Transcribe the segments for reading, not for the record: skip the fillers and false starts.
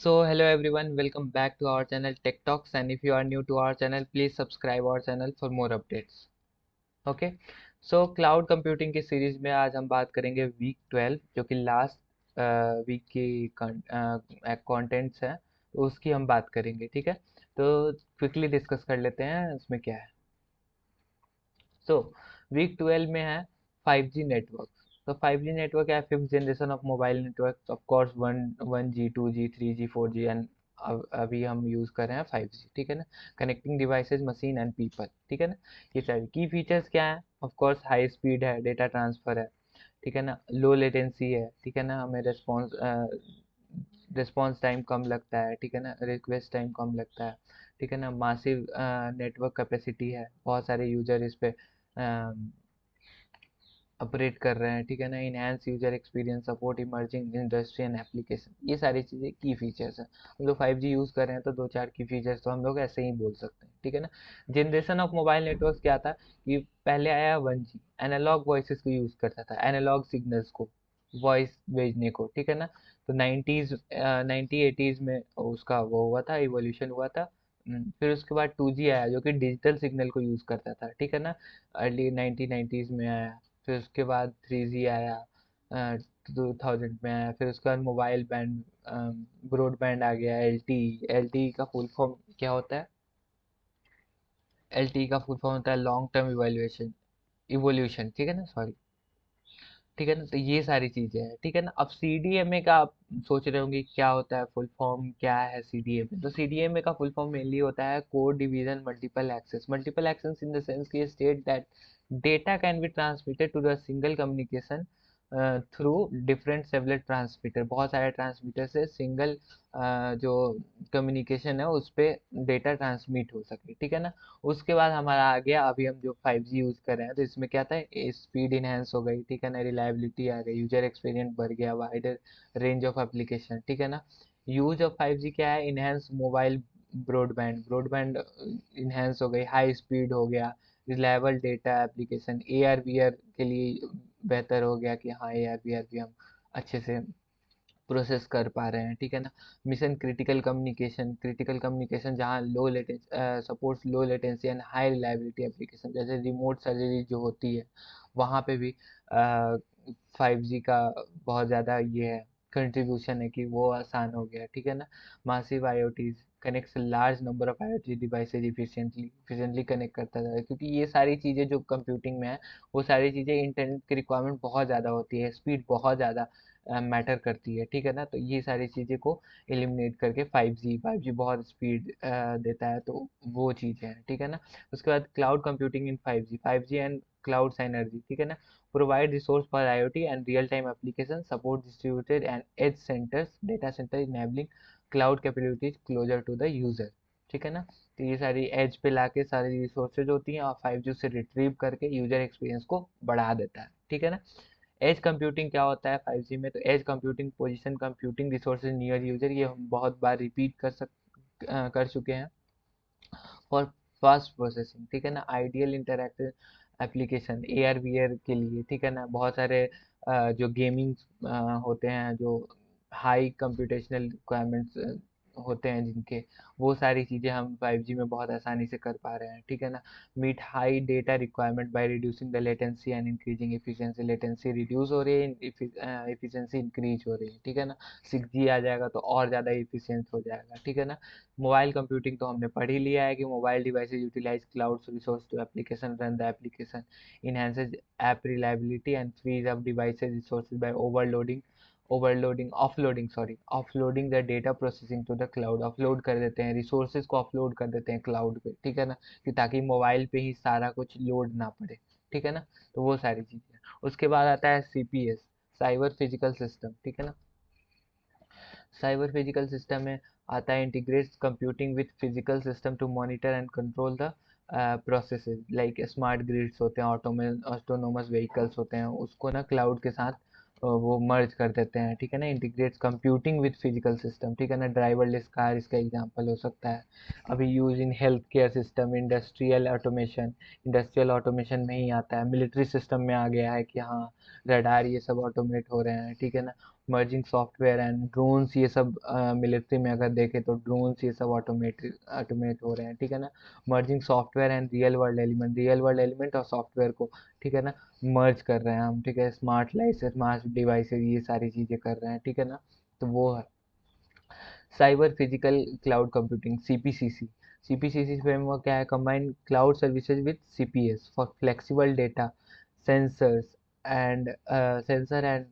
So hello everyone, welcome back to our channel Tech Talks, and if you are new to our channel, please subscribe our channel for more updates. Okay, so cloud computing की series में आज हम बात करेंगे week 12 जो कि last week की contents है, तो उसकी हम बात करेंगे। ठीक है, तो क्विकली डिस्कस कर लेते हैं उसमें क्या है। सो वीक 12 में है 5G नेटवर्क। तो 5G नेटवर्क है fifth generation of mobile network, of course one one G, 2G, 3G, 4G and अभी हम यूज़ कर रहे हैं 5G। ठीक है ना, connecting devices, machine and people. ठीक है ना, ये सारी की फीचर्स क्या है? ऑफ कोर्स हाई स्पीड है, डेटा ट्रांसफ़र है, ठीक है ना, लो लेटेंसी है, ठीक है ना, हमें रिस्पॉन्स टाइम कम लगता है, ठीक है ना, रिक्वेस्ट टाइम कम लगता है, ठीक है ना, मासिव नेटवर्क कैपेसिटी है, बहुत सारे यूजर इस पे ऑपरेट कर रहे हैं, ठीक है ना, enhance user experience, support emerging industry and application. ये सारी चीज़ें की फीचर्स हैं। हम लोग 5G यूज़ कर रहे हैं तो दो चार की फीचर्स तो हम लोग ऐसे ही बोल सकते हैं। ठीक है ना, जनरेशन ऑफ मोबाइल नेटवर्क क्या था कि पहले आया 1G, एनालॉग वॉइसेस को यूज़ करता था, एनालॉग सिग्नल्स को, वॉइस भेजने को। ठीक है ना, तो 90s 80s में उसका वो हुआ था, इवोल्यूशन हुआ था। फिर उसके बाद 2G आया जो कि डिजिटल सिग्नल को यूज़ करता था। ठीक है ना, अर्ली 1990s में आया। फिर उसके बाद 3G आया, 2000 में आया। फिर उसके बाद मोबाइल बैंड, ब्रॉडबैंड आ गया, LTE का फुल फॉर्म क्या होता है? LTE का फुल फॉर्म होता है लॉन्ग टर्म इवोल्यूशन, इवोल्यूशन। ठीक है ना, सॉरी। ठीक है ना, तो ये सारी चीजें हैं। ठीक है ना, अब CDMA का आप सोच रहे होंगे क्या होता है, फुल फॉर्म क्या है CDMA? तो CDMA का फुल फॉर्म मेनली होता है code division multiple access. Multiple access in the sense कि state that data can be transmitted to the single communication through different several transmitter. बहुत सारे ट्रांसमीटर से सिंगल जो कम्युनिकेशन है उस पे डेटा ट्रांसमिट हो सके। ठीक है ना, उसके बाद हमारा आ गया, अभी हम जो 5G यूज़ कर रहे हैं तो इसमें क्या था, स्पीड इनहेंस हो गई, ठीक है ना, रिलायबिलिटी आ गई, यूजर एक्सपीरियंस बढ़ गया, वाइडर रेंज ऑफ एप्लीकेशन। ठीक है ना, यूज ऑफ 5G क्या है, enhance mobile broadband, broadband enhance हो गई, हाई स्पीड हो गया, reliable data application, AR VR के लिए बेहतर हो गया कि हाँ AR VR भी हम अच्छे से प्रोसेस कर पा रहे हैं। ठीक है ना, मिशन क्रिटिकल कम्युनिकेशन जहाँ low latency supports low latency and high reliability application, जैसे रिमोट सर्जरी जो होती है वहाँ पे भी 5G का बहुत ज़्यादा ये है, कंट्रीब्यूशन है कि वो आसान हो गया। ठीक है ना, massive IoTs connects large number of IoT devices efficiently connect करता है, क्योंकि ये सारी चीज़ें जो कंप्यूटिंग में है वो सारी चीज़ें इंटरनेट की रिक्वायरमेंट बहुत ज़्यादा होती है, स्पीड बहुत ज़्यादा मैटर करती है। ठीक है ना, तो ये सारी चीज़ें को एलिमिनेट करके 5G बहुत स्पीड देता है, तो वो चीज़ें हैं। ठीक है ना, उसके बाद cloud computing in 5G and cloud synergy. ठीक है ना, provide resource for IoT and real time application, support distributed and edge centres, data centre enabling cloud capabilities closer to the user. ठीक है ना, तो ये सारी एज पे लाके सारी रिसोर्सेज होती हैं और 5G से रिट्रीव करके यूजर एक्सपीरियंस को बढ़ा देता है। ठीक है ना, एज कंप्यूटिंग क्या होता है 5G में? तो edge computing position computing resources near user, ये हम बहुत बार रिपीट कर चुके हैं। फॉर फास्ट प्रोसेसिंग, ठीक है ना, ideal interactive application AR VR के लिए। ठीक है ना, बहुत सारे जो गेमिंग होते हैं, जो हाई कंप्यूटेशनल रिक्वायरमेंट्स होते हैं जिनके, वो सारी चीज़ें हम 5G में बहुत आसानी से कर पा रहे हैं। ठीक है ना, meet high data requirement by reducing the latency and increasing efficiency. Latency reduce हो रही है, एफिशिएंसी इंक्रीज हो रही है। ठीक है ना, 6G आ जाएगा तो और ज़्यादा एफिशिएंट हो जाएगा। ठीक है ना, मोबाइल कंप्यूटिंग तो हमने पढ़ ही लिया है कि mobile devices utilise cloud resource to application run the application, enhances app reliability and frees up devices resources by offloading the data processing to the cloud. Offload कर देते हैं रिसोर्सेज को, ऑफलोड कर देते हैं क्लाउड पे। ठीक है ना, कि ताकि मोबाइल पे ही सारा कुछ लोड ना पड़े। ठीक है ना, तो वो सारी चीज़ें। उसके बाद आता है CPS, साइबर फिजिकल सिस्टम। ठीक है ना, साइबर फिजिकल सिस्टम में आता है integrates computing with physical system to monitor and control the processes, like smart grids होते हैं, ऑटोनोमस व्हीकल्स होते हैं, उसको ना क्लाउड के साथ वो मर्ज कर देते हैं। ठीक है ना, integrates computing with physical system. ठीक है ना, ड्राइवरलेस कार इसका एग्जांपल हो सकता है। अभी use in health care system, industrial automation में ही आता है। मिलिट्री सिस्टम में आ गया है कि हाँ रडार ये सब ऑटोमेट हो रहे हैं। ठीक है ना, मर्जिंग सॉफ्टवेयर एंड ड्रोन्स, ये सब मिलिट्री में अगर देखें तो ड्रोन्स ये सब ऑटोमेट हो रहे हैं, ठीक है ना। Merging software and real world element और सॉफ्टवेयर को, ठीक है ना, मर्ज कर रहे हैं हम, ठीक है। स्मार्ट लाइसेस, स्मार्ट डिवाइसेस, ये सारी चीज़ें कर रहे हैं, ठीक है ना। तो वो है cyber physical cloud computing, CPCC. CPCC framework क्या है? Combine cloud services with CPS for flexible data sensors and sensor and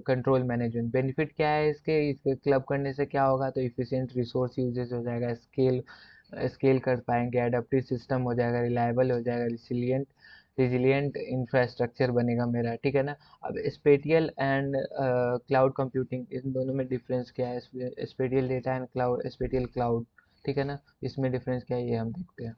control management. Benefit क्या है इसके क्लब करने से क्या होगा? तो इफिशिएंट रिसोर्स यूजेज हो जाएगा, स्केल कर पाएंगे, एडाप्टिव सिस्टम हो जाएगा, रिलायबल हो जाएगा, रिजिलियंट इंफ्रास्ट्रक्चर बनेगा मेरा, ठीक है ना। अब स्पेटियल एंड क्लाउड कंप्यूटिंग, इन दोनों में डिफरेंस क्या है? Spatial data and spatial cloud, ठीक है ना। इसमें डिफरेंस क्या है ये हम देखते हैं।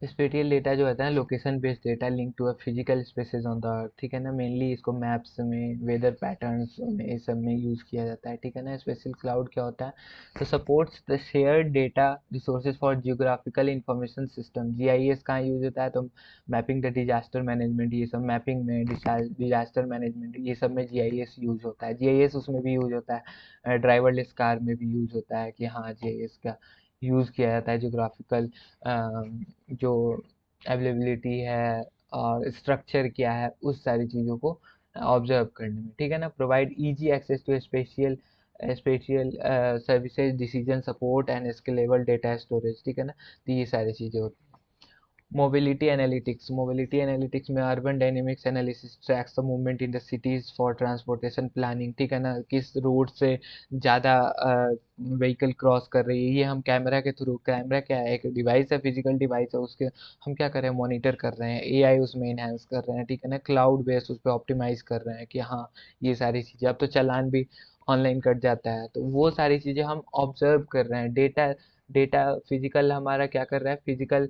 स्पेटियल डेटा जो होता है location based data link to a physical spaces on the earth, ठीक है ना। मेनली इसको मैप्स में, वेदर पैटर्न्स में, ये सब में यूज़ किया जाता है, ठीक है ना। स्पेशल क्लाउड क्या होता है? तो supports the shared data resources for geographical information system. GIS कहाँ यूज़ होता है? तो मैपिंग द डिजास्टर मैनेजमेंट, ये सब मैपिंग में, डिजास्टर मैनेजमेंट, ये सब में जीआईएस यूज़ होता है। जीआईएस उसमें भी यूज़ होता है, ड्राइवरलेस कार में भी यूज़ होता है कि हाँ जीआईएस का यूज़ किया जाता है जियोग्राफिकल जो अवेलेबिलिटी है और स्ट्रक्चर क्या है उस सारी चीज़ों को ऑब्जर्व करने में, ठीक है ना। Provide easy access to spatial services, decision support and scalable data storage, ठीक है ना। तो ये सारी चीज़ें होती हैं। मोबिलिटी एनालिटिक्स में urban dynamics analysis tracks the movement in the cities for transportation planning, ठीक है ना। किस रूट से ज़्यादा व्हीकल क्रॉस कर रही है, ये हम कैमरा के थ्रू, कैमरा क्या है? एक डिवाइस है, फिजिकल डिवाइस है, उसके हम क्या कर रहे हैं? मॉनिटर कर रहे हैं, एआई उसमें इन्हेंस कर रहे हैं, ठीक है ना। क्लाउड बेस उस पर ऑप्टिमाइज कर रहे हैं कि हाँ ये सारी चीज़ें। अब तो चालान भी ऑनलाइन कट जाता है, तो वो सारी चीज़ें हम ऑब्जर्व कर रहे हैं। डेटा डेटा फिजिकल हमारा क्या कर रहा है? फिजिकल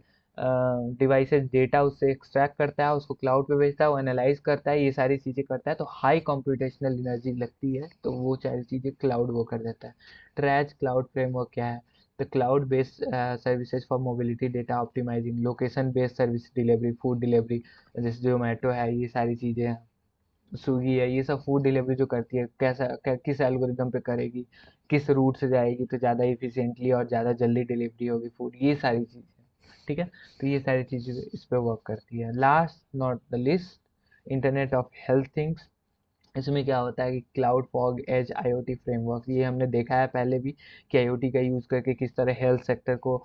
डिवाइसेस डेटा उससे एक्सट्रैक्ट करता है, उसको क्लाउड पे भेजता है, वो एनालाइज करता है, ये सारी चीज़ें करता है, तो हाई कंप्यूटेशनल एनर्जी लगती है, तो वो सारी चीज़ें क्लाउड वो कर देता है। ट्रैच क्लाउड फ्रेमवर्क क्या है? The cloud based services for mobility data optimising, location based service delivery, food delivery, जैसे जोमेटो है, ये सारी चीज़ें हैं, स्विगी है, ये सब फूड डिलीवरी जो करती है, किस एल्गोरिदम पे करेगी, किस रूट से जाएगी तो ज़्यादा इफिशिएंटली और ज़्यादा जल्दी डिलीवरी होगी फूड, ये सारी चीज़ें, ठीक है। तो ये सारी चीज़ें इस पे वर्क करती है। Last not the list, internet of health things. इसमें क्या होता है कि cloud fog edge IoT framework, ये हमने देखा है पहले भी कि आईओटी का यूज़ करके किस तरह हेल्थ सेक्टर को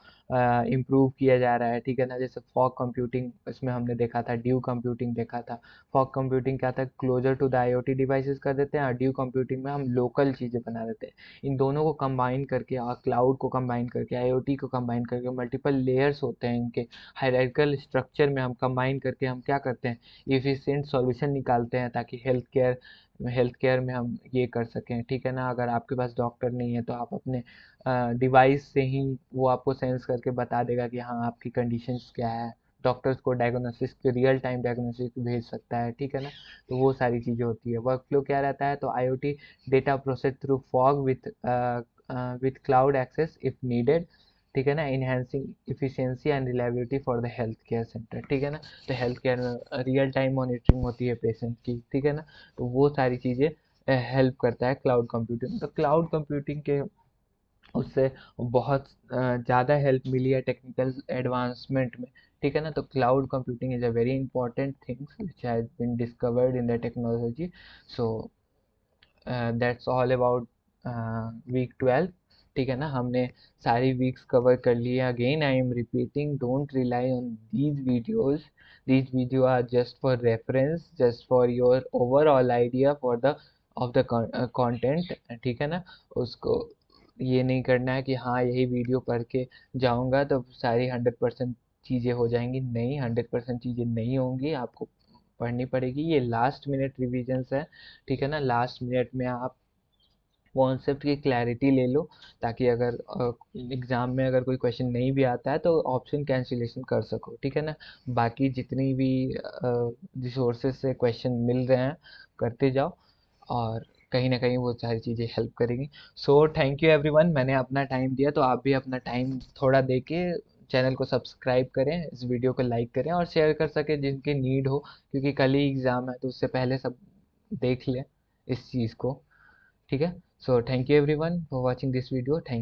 इम्प्रूव किया जा रहा है, ठीक है ना। जैसे फॉग कंप्यूटिंग, इसमें हमने देखा था, ड्यू कंप्यूटिंग देखा था। फॉग कंप्यूटिंग क्या था? Closer to the IoT devices कर देते हैं, और ड्यू कंप्यूटिंग में हम लोकल चीज़ें बना देते हैं। इन दोनों को कंबाइन करके और क्लाउड को कंबाइन करके, आईओटी को कंबाइन करके, मल्टीपल लेयर्स होते हैं इनके, हायरार्किकल स्ट्रक्चर में हम कंबाइन करके हम क्या करते हैं? एफिशिएंट सॉल्यूशन निकालते हैं, ताकि हेल्थ केयर में हम ये कर सकें, ठीक है ना। अगर आपके पास डॉक्टर नहीं है तो आप अपने डिवाइस से ही वो आपको सेंस करके बता देगा कि हाँ आपकी कंडीशंस क्या है। डॉक्टर्स को डायग्नोसिस, रियल टाइम डायग्नोसिस भेज सकता है, ठीक है ना। तो वो सारी चीज़ें होती है। वर्क फ्लो क्या रहता है? तो IoT data process through fog with cloud access if needed, ठीक है ना। Enhancing efficiency and reliability for the health care centre, ठीक है ना। तो हेल्थ केयर में रियल टाइम मॉनिटरिंग होती है पेशेंट की, ठीक है ना। तो वो सारी चीज़ें हेल्प करता है क्लाउड कंप्यूटिंग। तो क्लाउड कंप्यूटिंग के उससे बहुत ज़्यादा हेल्प मिली है टेक्निकल एडवांसमेंट में, ठीक है ना। तो cloud computing is a very important things which has been discovered in the technology. So that's all about week 12, ठीक है ना। हमने सारी वीक्स कवर कर लिए। Again I am repeating, don't rely on these video are just for reference, just for your overall idea for the of the content, ठीक है ना। उसको ये नहीं करना है कि हाँ यही वीडियो पढ़ के जाऊंगा तो सारी 100% चीज़ें हो जाएंगी, नहीं, 100% चीज़ें नहीं होंगी, आपको पढ़नी पड़ेगी। ये लास्ट मिनट रिविजन्स है, ठीक है ना। लास्ट मिनट में आप कॉन्सेप्ट की क्लैरिटी ले लो, ताकि अगर एग्ज़ाम में अगर कोई क्वेश्चन नहीं भी आता है तो ऑप्शन कैंसिलेशन कर सको, ठीक है ना। बाकी जितनी भी रिसोर्सेज से क्वेश्चन मिल रहे हैं करते जाओ, और कहीं ना कहीं वो सारी चीज़ें हेल्प करेंगी। सो थैंक यू एवरीवन, मैंने अपना टाइम दिया, तो आप भी अपना टाइम थोड़ा दे के चैनल को सब्सक्राइब करें, इस वीडियो को लाइक करें और शेयर कर सके जिनकी नीड हो, क्योंकि कल ही एग्ज़ाम है तो उससे पहले सब देख लें इस चीज़ को, ठीक है। So thank you everyone for watching this video. Thank